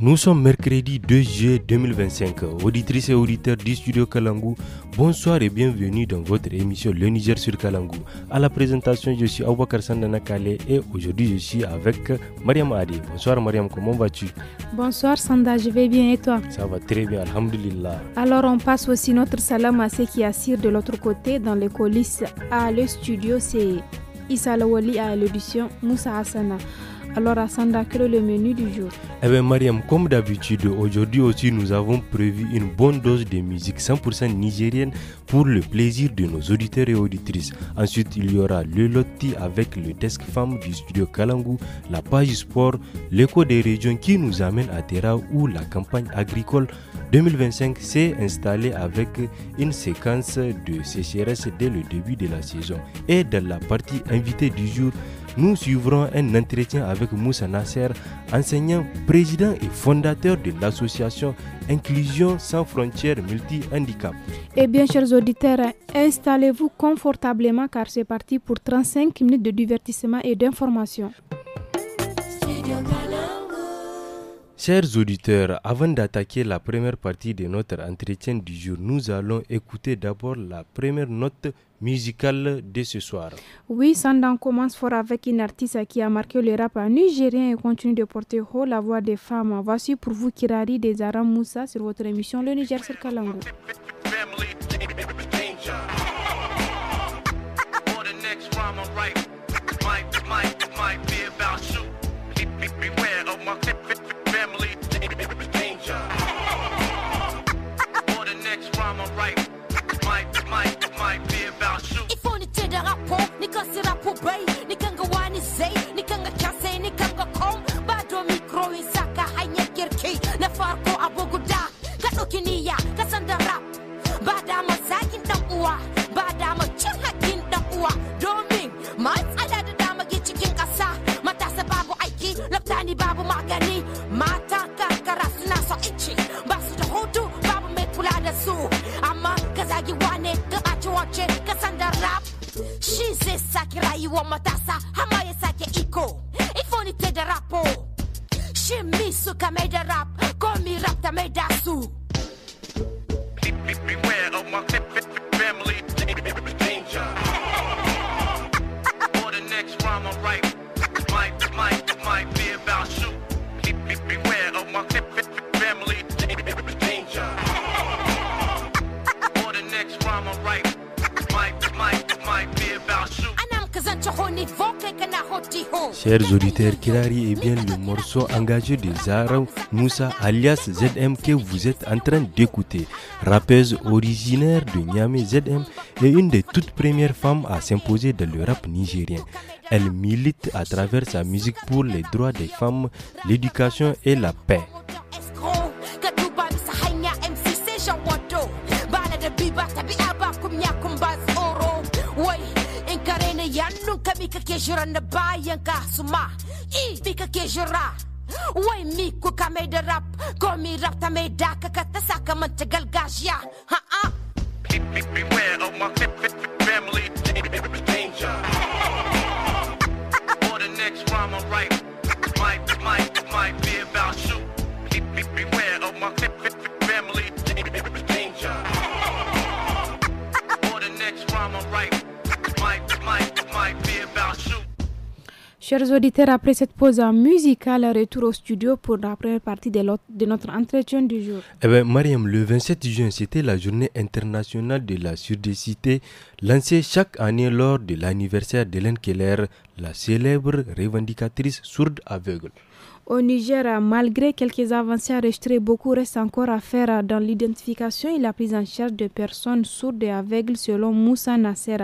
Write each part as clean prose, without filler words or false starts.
Nous sommes mercredi 2 juillet 2025. Auditrices et auditeurs du studio Kalangu, bonsoir et bienvenue dans votre émission Le Niger sur Kalangu. À la présentation, je suis Aboubakar Sandana Kale et aujourd'hui je suis avec Mariam Adi. Bonsoir Mariam, comment vas-tu? Bonsoir Sanda, je vais bien et toi? Ça va très bien, alhamdulillah. Alors on passe aussi notre salam à ceux qui assirent de l'autre côté dans les coulisses. À le studio, c'est Issa Lawali à l'édition Moussa Hassana. Alors Sanda, quel est le menu du jour? Eh bien Mariam, comme d'habitude, aujourd'hui aussi nous avons prévu une bonne dose de musique 100% nigérienne pour le plaisir de nos auditeurs et auditrices. Ensuite, il y aura le loti avec le desk femme du studio Kalangu, la page sport, l'écho des régions qui nous amène à Terra où la campagne agricole 2025 s'est installée avec une séquence de sécheresse dès le début de la saison. Et dans la partie invitée du jour, nous suivrons un entretien avec Moussa Nasser, enseignant, président et fondateur de l'association Inclusion sans frontières multi-handicap. Eh bien, chers auditeurs, installez-vous confortablement car c'est parti pour 35 minutes de divertissement et d'information. Chers auditeurs, avant d'attaquer la première partie de notre entretien du jour, nous allons écouter d'abord la première note musicale de ce soir. Oui, Sandan commence fort avec une artiste qui a marqué le rap nigérien et continue de porter haut la voix des femmes. Voici pour vous Kirari des Aram Moussa sur votre émission Le Niger sur Kalangu. Babu magani mata karkara suna so ichi ba su da hutu babu mai kula da su amma ka zagi wane ka ɓaci wace ka san da rap shi zai sake rayuwar matasa hama ya sake iko ifo ni te da rapo shi mi suka mai da rap ko mi rap ta mai da su. Beware of my family danger for the next rhyme I write might be about you. Beware of my family danger. For the next rhyme I write, might be about you. Chers auditeurs, Kirari est bien le morceau engagé de Zara Moussa alias ZM que vous êtes en train d'écouter. Rappeuse originaire de Niamey, ZM est une des toutes premières femmes à s'imposer dans le rap nigérien. Elle milite à travers sa musique pour les droits des femmes, l'éducation et la paix. Wai mi ku ka mai da rap ko mi rap ta mai da ka ta saka manta galgashiya ha. Beware of my family danger. For the next rhyme I write might be about you. Beware of my family danger. For the next rhyme I write might be about you. Chers auditeurs, après cette pause musicale, retour au studio pour la première partie de notre entretien du jour. Eh bien, Mariam, le 27 juin, c'était la journée internationale de la surdicité, lancée chaque année lors de l'anniversaire d'Hélène Keller, la célèbre revendicatrice sourde aveugle. Au Niger, malgré quelques avancées enregistrées, beaucoup reste encore à faire dans l'identification et la prise en charge de personnes sourdes et aveugles, selon Moussa Nasser,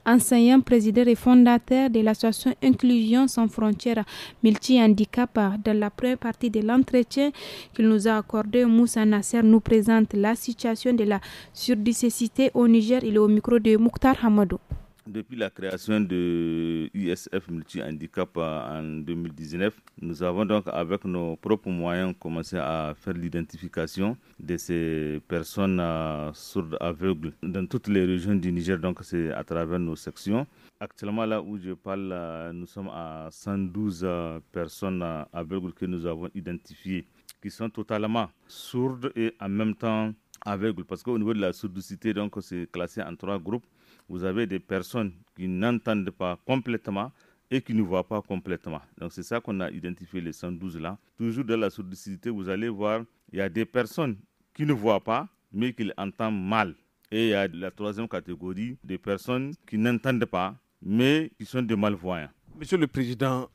enseignant, président et fondateur de l'association Inclusion sans frontières multi-handicap. Dans la première partie de l'entretien qu'il nous a accordé, Moussa Nasser nous présente la situation de la surdicécité au Niger. Il est au micro de Mokhtar Hamadou. Depuis la création de ISF Multi-Handicap en 2019, nous avons donc avec nos propres moyens commencé à faire l'identification de ces personnes sourdes aveugles dans toutes les régions du Niger, donc c'est à travers nos sections. Actuellement, là où je parle, nous sommes à 112 personnes aveugles que nous avons identifiées, qui sont totalement sourdes et en même temps aveugles, parce qu'au niveau de la surdicité, donc c'est classé en 3 groupes. Vous avez des personnes qui n'entendent pas complètement et qui ne voient pas complètement. Donc c'est ça qu'on a identifié les 112 là. Toujours dans la surdicité, vous allez voir, il y a des personnes qui ne voient pas, mais qui entendent mal. Et il y a la troisième catégorie, des personnes qui n'entendent pas, mais qui sont des malvoyants. Monsieur le Président,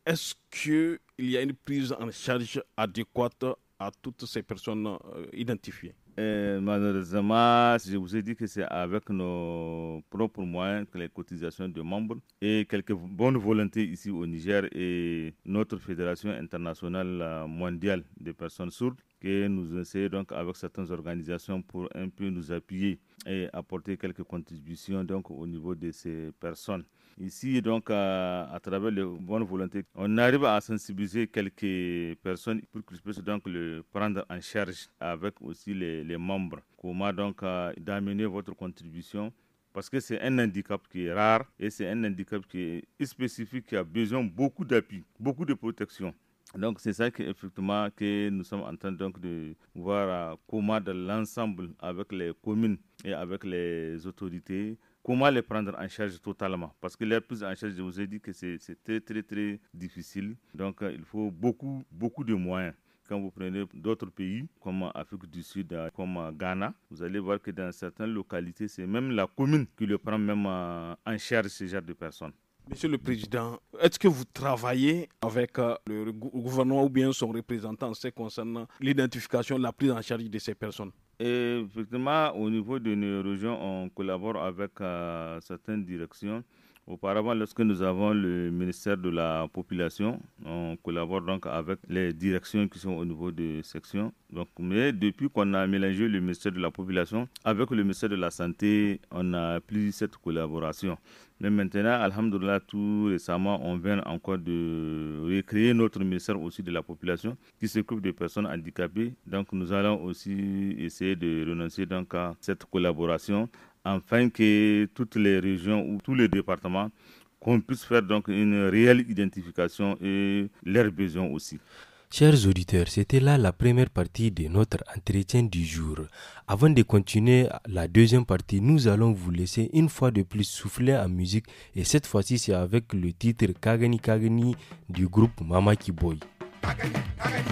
est-ce qu'il y a une prise en charge adéquate à toutes ces personnes identifiées? Malheureusement, je vous ai dit que c'est avec nos propres moyens, que les cotisations de membres et quelques bonnes volontés ici au Niger et notre fédération internationale mondiale des personnes sourdes, que nous essayons donc avec certaines organisations pour un peu nous appuyer et apporter quelques contributions donc au niveau de ces personnes. Ici, donc, à travers les bonnes volontés, on arrive à sensibiliser quelques personnes pour qu'ils puissent donc le prendre en charge avec aussi les membres. Comment donc d'amener votre contribution, parce que c'est un handicap qui est rare et c'est un handicap qui est spécifique, qui a besoin beaucoup d'appui, beaucoup de protection. Donc c'est ça qu'effectivement que nous sommes en train donc de voir comment dans l'ensemble avec les communes et avec les autorités, comment les prendre en charge totalement. Parce que la prise en charge, je vous ai dit que c'est très très très difficile. Donc il faut beaucoup de moyens. Quand vous prenez d'autres pays comme Afrique du Sud, comme Ghana, vous allez voir que dans certaines localités, c'est même la commune qui le prend même en charge ce genre de personnes. Monsieur le Président, est-ce que vous travaillez avec le gouvernement ou bien son représentant en ce qui concerne l'identification, la prise en charge de ces personnes? Et effectivement, au niveau de nos régions, on collabore avec certaines directions. Auparavant, lorsque nous avons le ministère de la Population, on collabore donc avec les directions qui sont au niveau des sections. Donc, mais depuis qu'on a mélangé le ministère de la Population avec le ministère de la Santé, on n'a plus cette collaboration. Mais maintenant, alhamdoulilah, tout récemment, on vient encore de recréer notre ministère aussi de la Population qui s'occupe des personnes handicapées. Donc, nous allons aussi essayer de renoncer donc à cette collaboration, afin que toutes les régions ou tous les départements, qu'on puisse faire donc une réelle identification et leurs besoins aussi. Chers auditeurs, c'était là la première partie de notre entretien du jour. Avant de continuer la deuxième partie, nous allons vous laisser une fois de plus souffler en musique et cette fois-ci c'est avec le titre Kagani Kagani du groupe Mamaki Boy. Kagani, Kagani,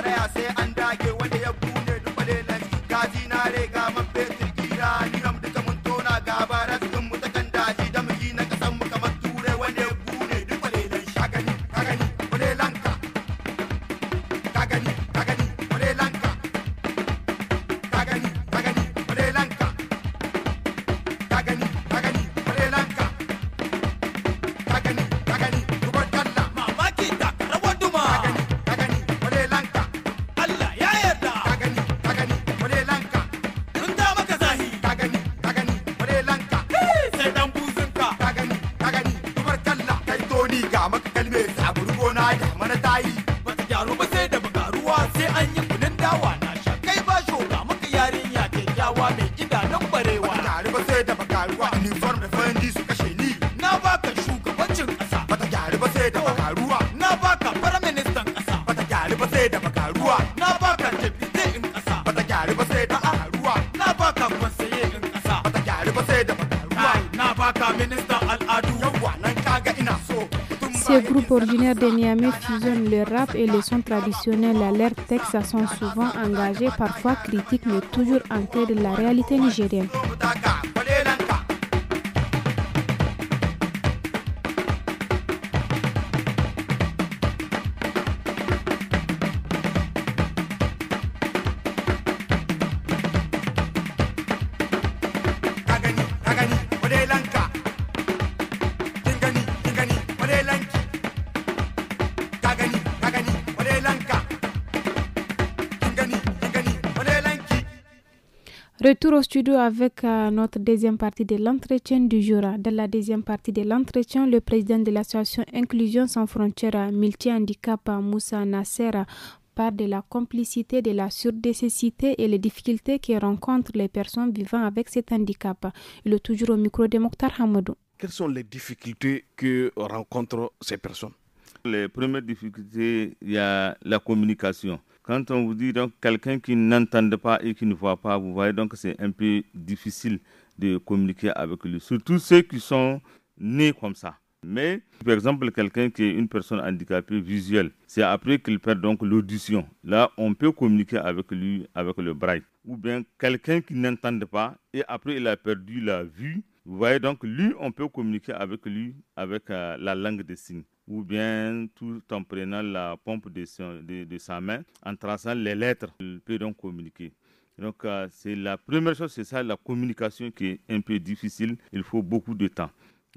karaya sai an dage wanda ya bune dubale lansi gazi na rega man fetur gira ni ram duka mun tona gabara cikin mu ta kan daji da mu yi na kasan mu kamar ture wanda ya bune dubale lansi kagani wale lanka kagani wale lanka kagani wale lanka kagani wale lanka kagani dubar kalla mamaki da rawar duma kagani wale lanka Allah ya yarda kagani wale lanka mun da maka zahi kagani wale lanka sai dan buzunka kagani dubar kalla kai toni ga maka kalme saburu gona da mana tayi bata gyaru ba sai da bagaruwa sai an yi kunin dawa na sha kai ba shoga maka yarinya kyakkyawa mai idanun barewa bata gyaru ba sai da bagaruwa uniform da fandi su kashe ni na baka shugabancin kasa bata gyaru ba sai da bagaruwa na baka prime minister kasa bata gyaru ba sai da bagaruwa na baka deputy in kasa bata gyaru ba sai da bagaruwa na baka conseiller in kasa bata gyaru ba sai da bagaruwa na baka minister al'adu yawa nan kaga ina so Ces groupes originaires de Niamey fusionnent le rap et les sons traditionnels. Leurs textes sont souvent engagés, parfois critiques, mais toujours ancrés de la réalité nigérienne. Retour au studio avec notre deuxième partie de l'entretien du jour. Dans la deuxième partie de l'entretien, le président de l'association Inclusion sans frontières multi-handicap, Moussa Nassera, parle de la complicité, de la surdécessité et les difficultés que rencontrent les personnes vivant avec cet handicap. Il est toujours au micro de Mokhtar Hamadou. Quelles sont les difficultés que rencontrent ces personnes? Les premières difficultés, il y a la communication. Quand on vous dit donc quelqu'un qui n'entend pas et qui ne voit pas, vous voyez donc c'est un peu difficile de communiquer avec lui. Surtout ceux qui sont nés comme ça. Mais par exemple quelqu'un qui est une personne handicapée visuelle, c'est après qu'il perd donc l'audition. Là on peut communiquer avec lui avec le braille. Ou bien quelqu'un qui n'entend pas et après il a perdu la vue. Vous voyez donc lui on peut communiquer avec lui avec la langue des signes. Ou bien tout en prenant la pompe de sa main, en traçant les lettres, il peut donc communiquer. Donc c'est la première chose, c'est ça, la communication qui est un peu difficile, il faut beaucoup de temps.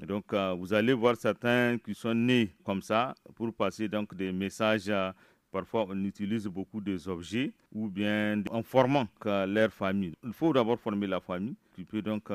Donc vous allez voir certains qui sont nés comme ça, pour passer donc des messages, parfois on utilise beaucoup des objets, ou bien en formant leur famille. Il faut d'abord former la famille, qui peut donc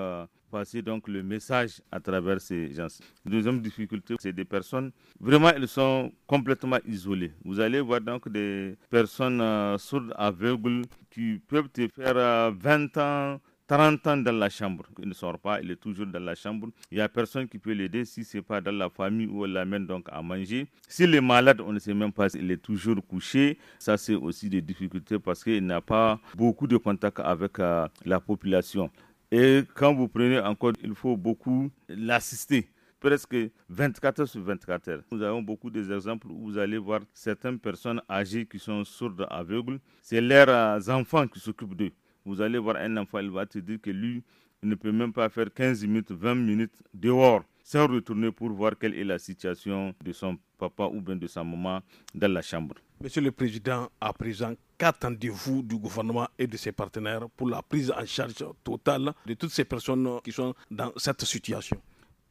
passer donc le message à travers ces gens. Deuxième difficulté, c'est des personnes, vraiment elles sont complètement isolées. Vous allez voir donc des personnes sourdes, aveugles, qui peuvent te faire 20 ans, 30 ans dans la chambre. Il ne sort pas, il est toujours dans la chambre. Il n'y a personne qui peut l'aider si ce n'est pas dans la famille où on l'amène donc à manger. S'il est malade, on ne sait même pas s'il est toujours couché. Ça, c'est aussi des difficultés parce qu'il n'a pas beaucoup de contact avec la population. Et quand vous prenez encore, il faut beaucoup l'assister. Presque 24 heures sur 24 heures. Nous avons beaucoup d'exemples où vous allez voir certaines personnes âgées qui sont sourdes, aveugles. C'est leurs enfants qui s'occupent d'eux. Vous allez voir un enfant, il va te dire que lui, il ne peut même pas faire 15 minutes, 20 minutes dehors sans retourner pour voir quelle est la situation de son papa ou bien de sa maman dans la chambre. Monsieur le Président, à présent, qu'attendez-vous du gouvernement et de ses partenaires pour la prise en charge totale de toutes ces personnes qui sont dans cette situation?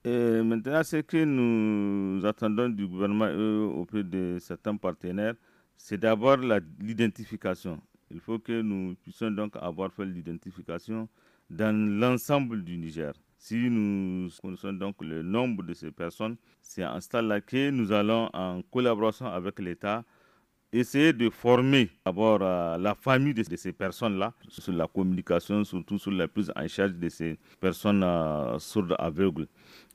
Et maintenant, ce que nous attendons du gouvernement auprès de certains partenaires, c'est d'abord l'identification. Il faut que nous puissions donc avoir fait l'identification dans l'ensemble du Niger. Si nous connaissons donc le nombre de ces personnes, c'est en ce temps-là que nous allons, en collaboration avec l'État, essayer de former d'abord la famille de ces personnes-là sur la communication, surtout sur la prise en charge de ces personnes sourdes aveugles.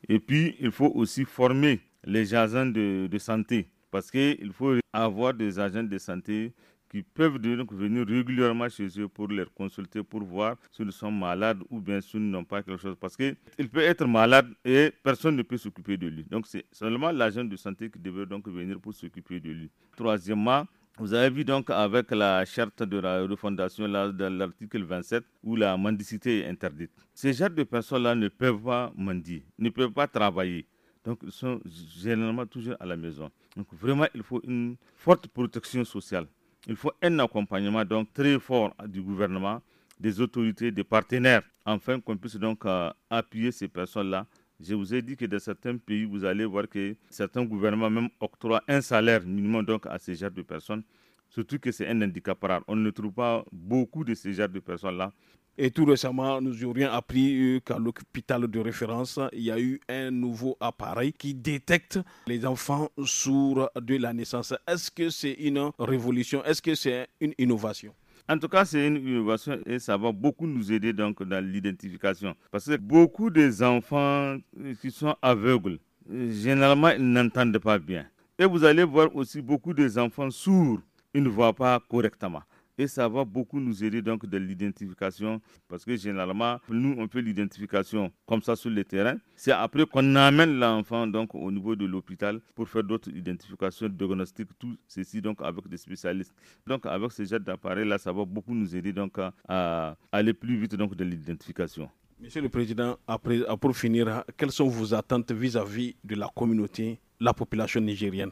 Et puis, il faut aussi former les agents de santé, parce qu'il faut avoir des agents de santé qui peuvent donc venir régulièrement chez eux pour les consulter, pour voir s'ils sont malades ou bien s'ils n'ont pas quelque chose. Parce qu'il peut être malade et personne ne peut s'occuper de lui. Donc c'est seulement l'agent de santé qui devrait donc venir pour s'occuper de lui. Troisièmement, Vous avez vu donc avec la charte de la refondation là, dans l'article 27 où la mendicité est interdite. Ces genres de personnes-là ne peuvent pas mendier, ne peuvent pas travailler. Donc ils sont généralement toujours à la maison. Donc vraiment il faut une forte protection sociale. Il faut un accompagnement donc très fort du gouvernement, des autorités, des partenaires, afin qu'on puisse donc appuyer ces personnes-là. Je vous ai dit que dans certains pays, vous allez voir que certains gouvernements même octroient un salaire minimum donc à ces genres de personnes, surtout que c'est un handicap rare. On ne trouve pas beaucoup de ces genres de personnes-là. Et tout récemment, nous aurions appris qu'à l'hôpital de référence, il y a eu un nouveau appareil qui détecte les enfants sourds de la naissance. Est-ce que c'est une révolution? Est-ce que c'est une innovation? En tout cas, c'est une innovation et ça va beaucoup nous aider donc dans l'identification. Parce que beaucoup des enfants qui sont aveugles, généralement, ils n'entendent pas bien. Et vous allez voir aussi beaucoup des enfants sourds, ils ne voient pas correctement. Et ça va beaucoup nous aider donc de l'identification parce que généralement, nous, on fait l'identification comme ça sur le terrain. C'est après qu'on amène l'enfant donc au niveau de l'hôpital pour faire d'autres identifications, diagnostics, tout ceci donc avec des spécialistes. Donc avec ce genre d'appareil-là, ça va beaucoup nous aider donc à aller plus vite donc de l'identification. Monsieur le Président, pour finir, quelles sont vos attentes vis-à-vis de la communauté, la population nigérienne?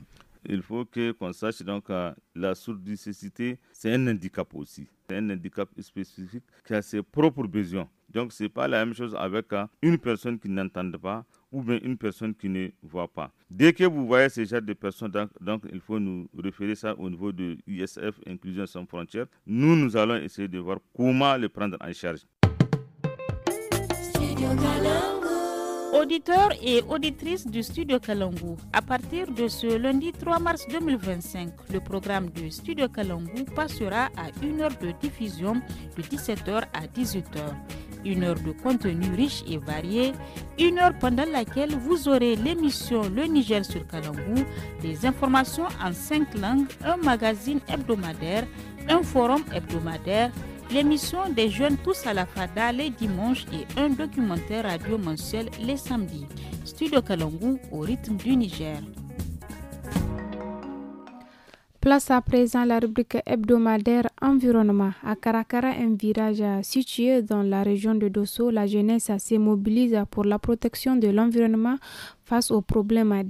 Il faut qu'on sache donc la surdicécité, c'est un handicap aussi. C'est un handicap spécifique qui a ses propres besoins. Donc, ce n'est pas la même chose avec une personne qui n'entend pas ou bien une personne qui ne voit pas. Dès que vous voyez ce genre de personnes, donc il faut nous référer ça au niveau de ISF, Inclusion sans frontières. Nous allons essayer de voir comment les prendre en charge. Auditeurs et auditrices du Studio Kalangu, à partir de ce lundi 3 mars 2025, le programme du Studio Kalangu passera à 1 heure de diffusion de 17h à 18h. 1 heure de contenu riche et varié, 1 heure pendant laquelle vous aurez l'émission Le Niger sur Kalangu, des informations en 5 langues, un magazine hebdomadaire, un forum hebdomadaire, l'émission des jeunes tous à la fada les dimanches et un documentaire radio mensuel les samedis. Studio Kalangu au rythme du Niger. Place à présent la rubrique hebdomadaire environnement. À Karakara, un village situé dans la région de Dosso, la jeunesse se mobilise pour la protection de l'environnement face aux problèmes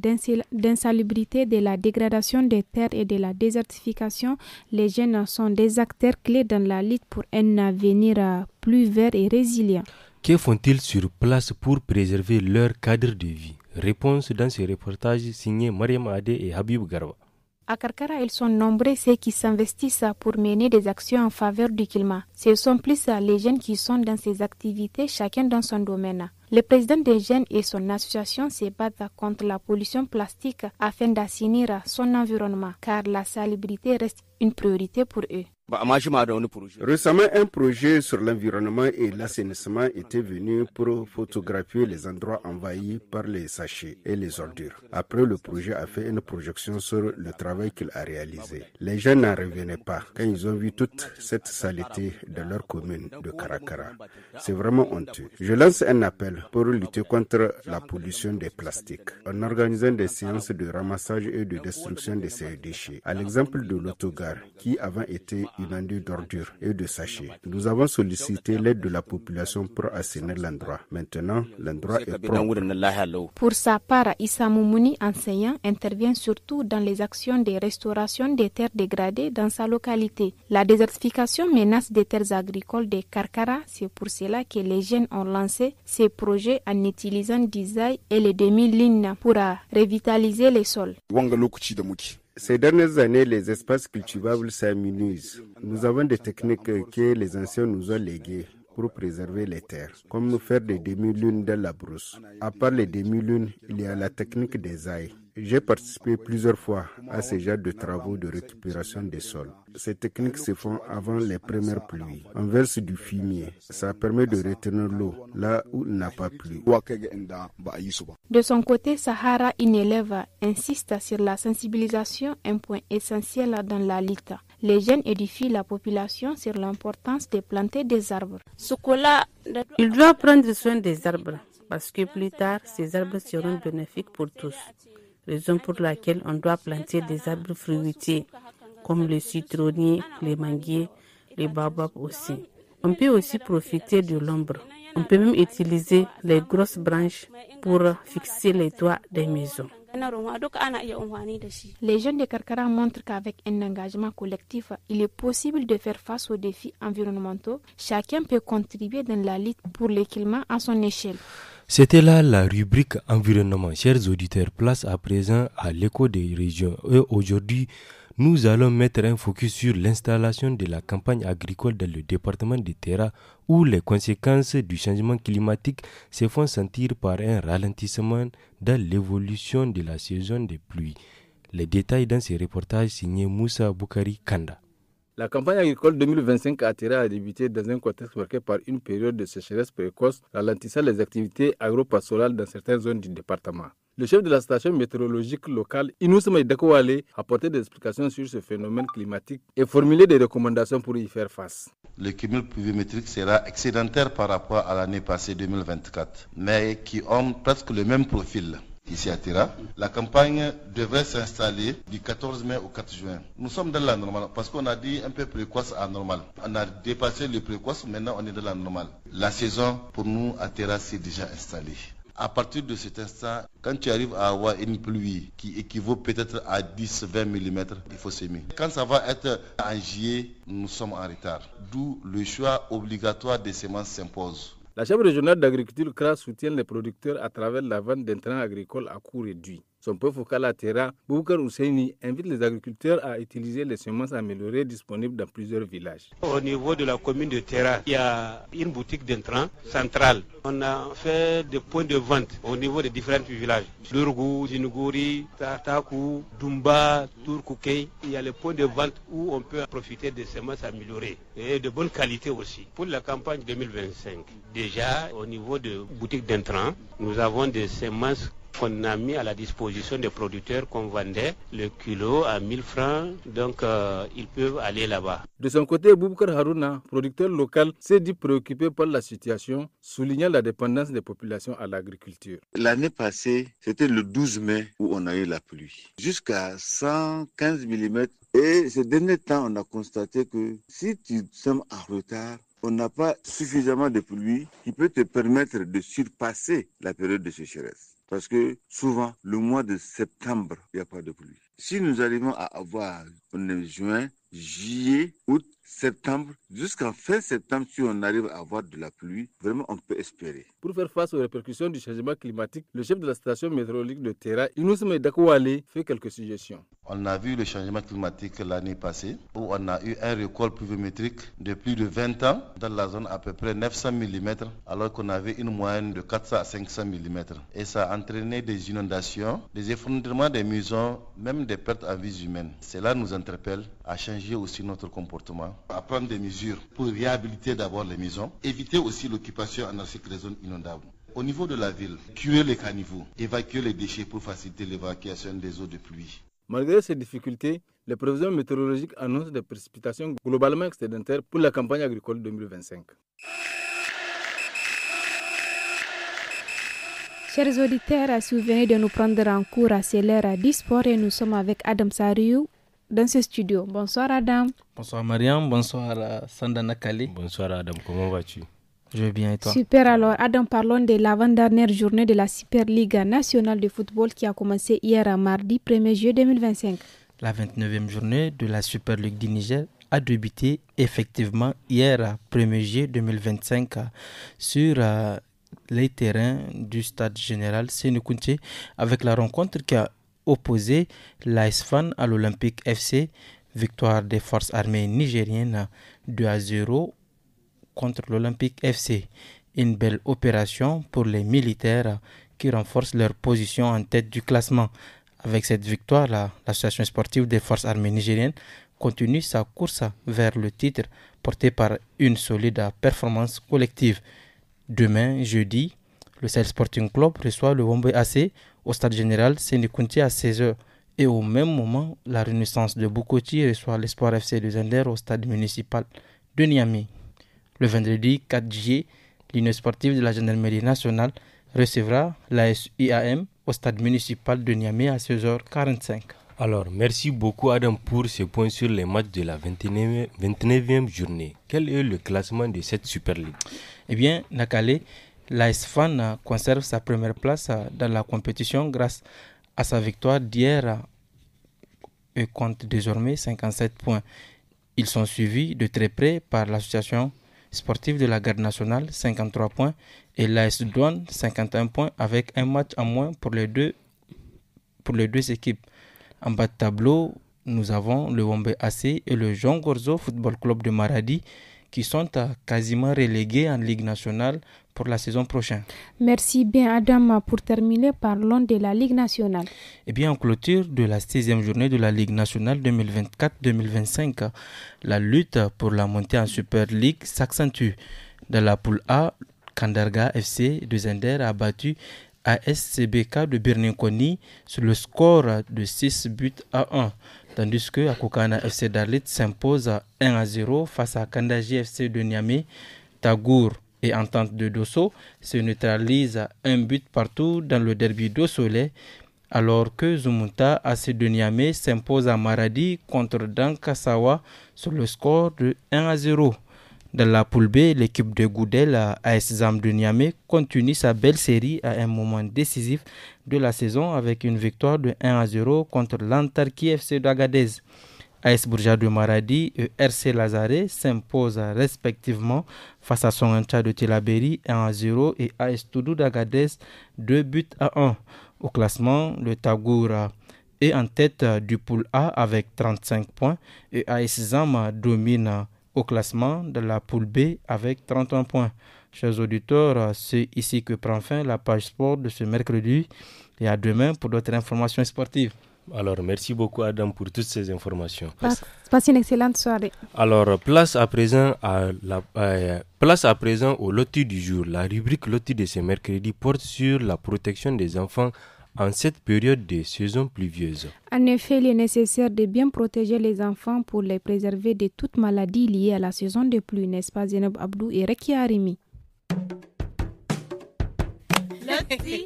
d'insalubrité, de la dégradation des terres et de la désertification. Les jeunes sont des acteurs clés dans la lutte pour un avenir plus vert et résilient. Que font-ils sur place pour préserver leur cadre de vie? Réponse dans ce reportage signé Mariam Adé et Habib Garba. À Karkara, ils sont nombreux ceux qui s'investissent pour mener des actions en faveur du climat. Ce sont plus les jeunes qui sont dans ces activités, chacun dans son domaine. Le président des jeunes et son association se battent contre la pollution plastique afin d'assainir son environnement, car la salubrité reste une priorité pour eux. Récemment, un projet sur l'environnement et l'assainissement était venu pour photographier les endroits envahis par les sachets et les ordures. Après, le projet a fait une projection sur le travail qu'il a réalisé. Les gens n'en revenaient pas quand ils ont vu toute cette saleté dans leur commune de Karakara. C'est vraiment honteux. Je lance un appel pour lutter contre la pollution des plastiques en organisant des séances de ramassage et de destruction de ces déchets. À l'exemple de l'autogare qui avant était inondé d'ordures et de sachets. Nous avons sollicité l'aide de la population pour assainir l'endroit. Maintenant, l'endroit est propre. Pour sa part, Issa Moumouni, enseignant, intervient surtout dans les actions de restauration des terres dégradées dans sa localité. La désertification menace des terres agricoles de Karkara. C'est pour cela que les jeunes ont lancé ces projets en utilisant Dizaï et les demi-lignes pour revitaliser les sols. Ces dernières années, les espaces cultivables s'amenuisent. Nous avons des techniques que les anciens nous ont léguées pour préserver les terres, comme faire des demi-lunes dans la brousse. À part les demi-lunes, il y a la technique des ailes. J'ai participé plusieurs fois à ce genre de travaux de récupération des sols. Ces techniques se font avant les premières pluies. On verse du fumier. Ça permet de retenir l'eau là où il n'a pas plu. De son côté, Sahara, une élève, insiste sur la sensibilisation, un point essentiel dans la lutte. Les jeunes édifient la population sur l'importance de planter des arbres. Il doit prendre soin des arbres parce que plus tard, ces arbres seront bénéfiques pour tous. Raison pour laquelle on doit planter des arbres fruitiers comme le citronnier, les manguiers, les baobabs aussi. On peut aussi profiter de l'ombre. On peut même utiliser les grosses branches pour fixer les toits des maisons. Les jeunes de Karkara montrent qu'avec un engagement collectif, il est possible de faire face aux défis environnementaux. Chacun peut contribuer dans la lutte pour le climat à son échelle. C'était là la rubrique environnement. Chers auditeurs, place à présent à l'écho des régions. Et aujourd'hui, nous allons mettre un focus sur l'installation de la campagne agricole dans le département de Terra, où les conséquences du changement climatique se font sentir par un ralentissement dans l'évolution de la saison des pluies. Les détails dans ce reportage signé Moussa Boukari Kanda. La campagne agricole 2025 à Terra a débuté dans un contexte marqué par une période de sécheresse précoce, ralentissant les activités agro-pastorales dans certaines zones du département. Le chef de la station météorologique locale, Inoussama Dakouale, a apporté des explications sur ce phénomène climatique et formulé des recommandations pour y faire face. Le cumul pluviométrique sera excédentaire par rapport à l'année passée 2024, mais qui ont presque le même profil. Ici à Terra, la campagne devrait s'installer du 14 mai au 4 juin. Nous sommes dans la normale parce qu'on a dit un peu précoce à normal. On a dépassé le précoce, maintenant on est dans la normale. La saison pour nous à Terra s'est déjà installée. À partir de cet instant, quand tu arrives à avoir une pluie qui équivaut peut-être à 10-20 mm, il faut semer. Quand ça va être en juillet, nous sommes en retard. D'où le choix obligatoire des semences s'impose. La Chambre régionale d'agriculture CRA soutient les producteurs à travers la vente d'intrants agricoles à coût réduit. Son point focal à Terra, Boubacar Ousseini, invite les agriculteurs à utiliser les semences améliorées disponibles dans plusieurs villages. Au niveau de la commune de Terra, il y a une boutique d'intrants centrale. On a fait des points de vente au niveau des différents villages. Lurgou, Djinouguri, Tatakou, Dumba, Tourkoukei. Il y a les points de vente où on peut profiter des semences améliorées et de bonne qualité aussi. Pour la campagne 2025, déjà au niveau de boutiques d'intrants, nous avons des semences qu'on a mis à la disposition des producteurs qu'on vendait le kilo à 1000 francs, donc ils peuvent aller là-bas. De son côté, Boubacar Harouna, producteur local, s'est dit préoccupé par la situation, soulignant la dépendance des populations à l'agriculture. L'année passée, c'était le 12 mai où on a eu la pluie, jusqu'à 115 mm. Et ces derniers temps, on a constaté que si tu sèmes en retard, on n'a pas suffisamment de pluie qui peut te permettre de surpasser la période de sécheresse. Parce que souvent, le mois de septembre, il n'y a pas de pluie. Si nous arrivons à avoir, on est juin, juillet, août, septembre, jusqu'en fin septembre, si on arrive à avoir de la pluie, vraiment on peut espérer. Pour faire face aux répercussions du changement climatique, le chef de la station météorologique de Terra, Inoussama Dakouale, fait quelques suggestions. On a vu le changement climatique l'année passée, où on a eu un record pluviométrique de plus de 20 ans, dans la zone à peu près 900 mm, alors qu'on avait une moyenne de 400 à 500 mm. Et ça a entraîné des inondations, des effondrements des maisons, même des pertes en vies humaines. Cela nous interpelle à changer aussi notre comportement, à prendre des mesures pour réhabiliter d'abord les maisons, éviter aussi l'occupation anarchique des zones inondables. Au niveau de la ville, curer les caniveaux, évacuer les déchets pour faciliter l'évacuation des eaux de pluie. Malgré ces difficultés, les prévisions météorologiques annoncent des précipitations globalement excédentaires pour la campagne agricole 2025. Chers auditeurs, si vous venez de nous prendre en cours, c'est l'heure du sport et nous sommes avec Adam Sariou dans ce studio. Bonsoir Adam. Bonsoir Mariam, bonsoir Sandana Kali. Bonsoir Adam, comment vas-tu? Je vais bien et toi? Super, alors Adam, parlons de l'avant-dernière journée de la Super Ligue nationale de football qui a commencé hier à mardi 1er juillet 2025. La 29e journée de la Super Ligue du Niger a débuté effectivement hier 1er juillet 2025 sur les terrains du stade général Sénékounté avec la rencontre qui a opposé l'AS Fan à l'Olympique FC, victoire des forces armées nigériennes 2-0 contre l'Olympique FC. Une belle opération pour les militaires qui renforcent leur position en tête du classement. Avec cette victoire, l'association sportive des forces armées nigériennes continue sa course vers le titre portée par une solide performance collective. Demain, jeudi, le Sahel Sporting Club reçoit le Wombe AC au stade général Sénékounté à 16h. Et au même moment, la Renaissance de Bukoti reçoit l'Espoir FC de Zender au stade municipal de Niamey. Le vendredi 4 juillet, l'Union sportive de la gendarmerie nationale recevra l'AS UAM au stade municipal de Niamey à 16h45. Alors, merci beaucoup Adam pour ce point sur les matchs de la 29e journée. Quel est le classement de cette Super League? Eh bien, Nakale, l'AS Fan conserve sa première place dans la compétition grâce à sa victoire d'hier et compte désormais 57 points. Ils sont suivis de très près par l'association sportive de la Garde nationale, 53 points, et l'AS Douane, 51 points, avec un match en moins pour les deux équipes. En bas de tableau, nous avons le Wombe AC et le Jean Gorzo Football Club de Maradi qui sont quasiment relégués en Ligue nationale pour la saison prochaine. Merci bien Adam. Pour terminer, parlons de la Ligue nationale. Eh bien, en clôture de la 16e journée de la Ligue nationale 2024-2025, la lutte pour la montée en Super League s'accentue. Dans la poule A, Kandarga FC de Zender a battu ASCBK de Birninkoni sur le score de 6-1, tandis que Akokana FC d'Arlit s'impose 1-0 face à Kandaji FC de Niamey. Tagour et Entente de Dosso se neutralisent 1 but partout dans le derby d'Ossolé, alors que Zumunta AC de Niamey s'impose à Maradi contre Dankasawa sur le score de 1-0. Dans la poule B, l'équipe de Goudel, AS Zam de Niamey, continue sa belle série à un moment décisif de la saison avec une victoire de 1-0 contre l'Antarki FC d'Agadez. AS Bourja de Maradi et RC Lazare s'imposent respectivement face à Songancha de Tilaberi 1-0 et AS Toudou d'Agadez 2-1. Au classement, le Tagour est en tête du pool A avec 35 points et AS Zam domine au classement de la poule B avec 31 points. Chers auditeurs, c'est ici que prend fin la page sport de ce mercredi et à demain pour d'autres informations sportives. Alors, merci beaucoup Adam pour toutes ces informations. Passe une excellente soirée. Alors, place à présent au loti du jour. La rubrique loti de ce mercredi porte sur la protection des enfants en cette période de saison pluvieuse. En effet, il est nécessaire de bien protéger les enfants pour les préserver de toute maladie liée à la saison de pluie, n'est-ce pas Zainab Abdou et Rekia Arimi? Loti.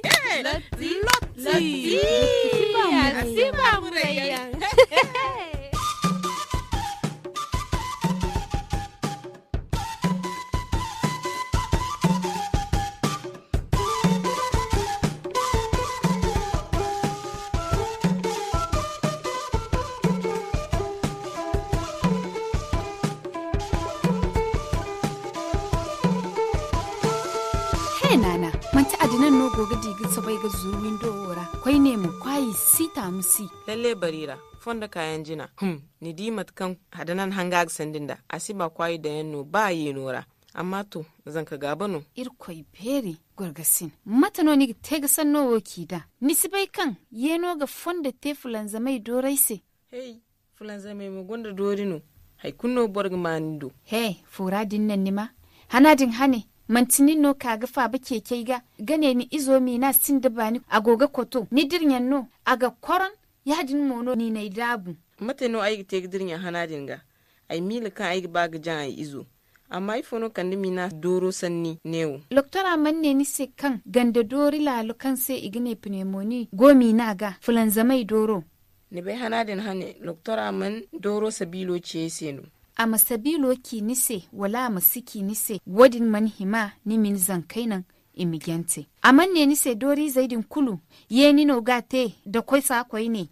Nana, manci adinan no goga digi sabai ga zuwin dora. Kwai ne mu kwai sita musi. Lalle barira, fonda kayan jina. Ni di matkan hadanan hangag sandinda. Asiba kwai da yanno ba yi nora. Amma to zan ka gaba no. Irkwai beri gurgasin. Mata no ni tega sanno woki da. Nisi bai kan yeno ga fonda te fulan zamai dorai se. Hey, fulan zamai mu gonda dori no. Hai kunno borg manindo. Hey, fura dinnan nima. Hanadin hane. Mantinin no kaga fa ba keke ga gane ni izo mi na sin da bani agoga koto ni dirnyan no aga koran yadin mono ni nay dabu mate no ay te dirnyan hanadin ga ay mil kan ay ba ga jan ay izo amma ifono kan mi na doro sanni newo loktora manne ni se kan ganda dori lalu kan se igine pneumonia gomi na ga fulan zamai doro ne bai hanadin hane loktora man doro sabilo ce seno a masabilo ki nise wala masiki nise wadin man hima ni min zankainan imigente aman ne nise dori zaidin kulu ye ni no gate da koi sa koi ne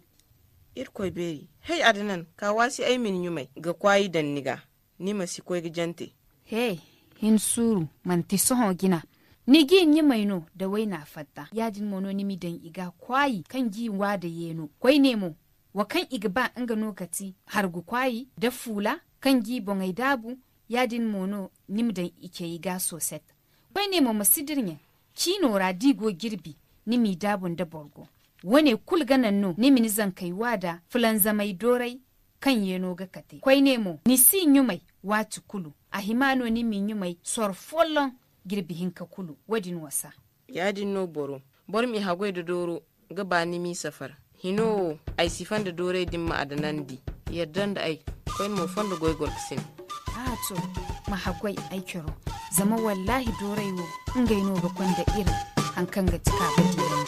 irkoi beri hey adnan ka wasi ai min yumai ga kwai dan niga ni masi koi gijante hey hin suru man ti soho gina ni gi nyi mai no da wai na fatta yadin mono ni mi dan iga kwai kan gi wa da yeno koi ne mo wa kan iga ba anga nokati hargu kwai da fula kan gibon ai dabu yadin mono nimdan ike yi ga soset bai ne mo masidirnya kino radigo girbi nimi dabun da borgo wane kul ganan no nimi zan kai wada fulan zamai dorai kan yeno ga kate kwai ne mo ni si nyumai watu kulu a himano nimi nyumai sor follon girbi hinka kulu wadin wasa yadin no boro bor mi hagoi da doro ga ba nimi safar hino ai sifan da dorai din ma adanandi yaddan da ai koyin mo fondo goygol kisin to ma hagwai aikiro zama wallahi doraiwo ngaino ga kwanda irin hankan ga tika ga diyan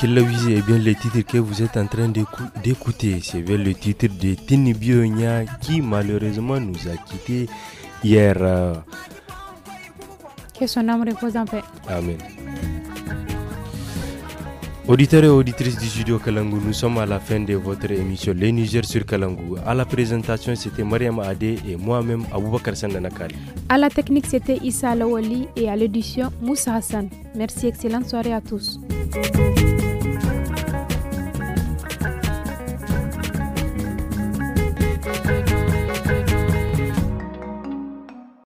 Kilawizi est bien le titre que vous êtes en train d'écouter. C'est bien le titre de Tini Bionia qui malheureusement nous a quittés hier. Que son âme repose en paix. Amen. Auditeurs et auditrices du studio Kalangu, nous sommes à la fin de votre émission Les Niger sur Kalangu. À la présentation, c'était Mariam Adé et moi-même Aboubakar Sandanakali. À la technique, c'était Issa Lawali et à l'édition Moussa Hassan. Merci, excellente soirée à tous.